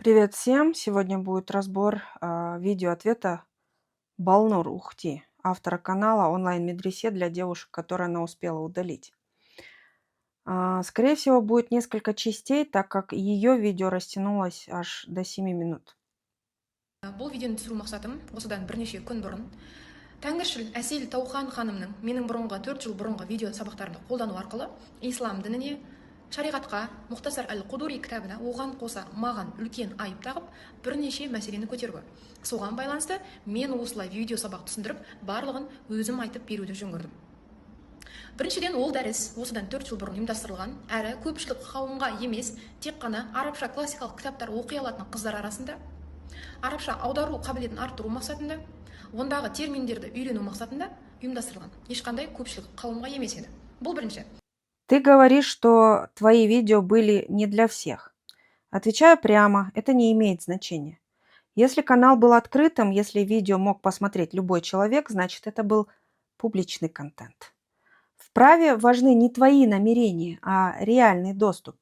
Привет всем! Сегодня будет разбор видео-ответа Балнур Ухти, автора канала онлайн-медресе для девушек, которые она успела удалить. Скорее всего, будет несколько частей, так как ее видео растянулось аж до 7 минут. Бұл видеоны түсіру мақсатым осыдан бірнеше күн бұрын Тәңіршіл Әсел Таухан ханымның менің бұрынғы 4 жыл бұрынғы видео сабақтарымды қолдану арқылы ислам дініне, шариғатқа, Мұхтасар әл-Құдури кітабына оған қоса маған үлкен айып тағып, бірнеше мәселені көтерді. Соған байланысты мен осылай видео сабақ түсіндіріп, барлығын өзім айтып беруді жөн көрдім. Біріншіден, ол дәріс осыдан 4 жыл бұрын ұйымдастырылған, әрі көпшілік қауымға емес, тек қана арабша классикалық кітаптар оқи алатын қыздар арасында арабша аудару қабілетін арттыру мақсатында, ондағы терминдерді үйрену мақсатында ұйымдастырылған. Ешқандай көпшілік қауымға емес еді. Бұл бірінші. Ты говоришь, что твои видео были не для всех. Отвечаю прямо, это не имеет значения. Если канал был открытым, если видео мог посмотреть любой человек, значит, это был публичный контент. В праве важны не твои намерения, а реальный доступ.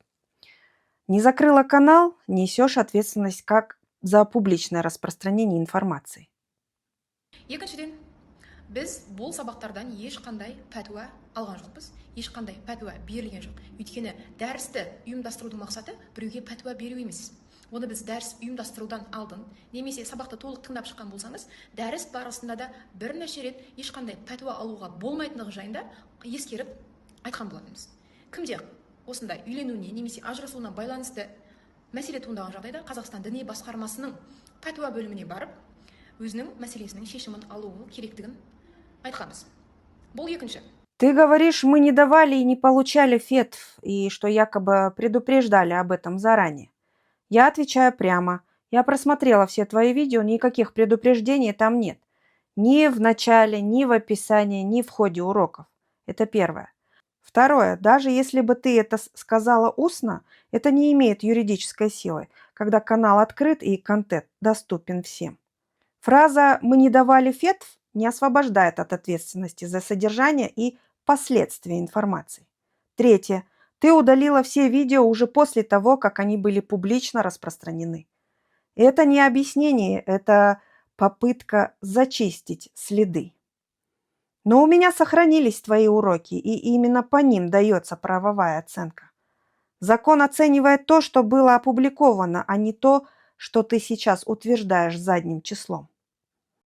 Не закрыла канал, несешь ответственность как за публичное распространение информации. Екіншіден, біз бұл сабақтардан ешқандай пәтуа алған жоқпыз, ешқандай пәтуа берілген жоқ. Өйткені дәрісті ұйымдастырудың мақсаты біреуге пәтуа беру емес. Оны біз дәріс ұйымдастырудан алдын, немесе сабақты толық тыңдап шыққан болсаңыз, дәріс барысында да бірнеше рет ешқандай пәтуа алуға болмайтындығы жайында ескеріп айтқан болатынбыз. Кімде осындай үйленуіне немесе ажырасуына байланысты мәселе туындаған жағдайда Қазақстан діни басқармасының пәтуа бөліміне барып, өзінің мәселесінің шешімін алуы керектігін айтқанбыз. Бұл екінші. Ты говоришь, мы не давали и не получали фетв, и что якобы предупреждали об этом заранее. Я отвечаю прямо. Я просмотрела все твои видео, никаких предупреждений там нет. Ни в начале, ни в описании, ни в ходе уроков. Это первое. Второе. Даже если бы ты это сказала устно, это не имеет юридической силы, когда канал открыт и контент доступен всем. Фраза «мы не давали фетв» не освобождает от ответственности за содержание и последствия информации. Третье. Ты удалила все видео уже после того, как они были публично распространены. Это не объяснение, это попытка зачистить следы. Но у меня сохранились твои уроки, и именно по ним дается правовая оценка. Закон оценивает то, что было опубликовано, а не то, что ты сейчас утверждаешь задним числом.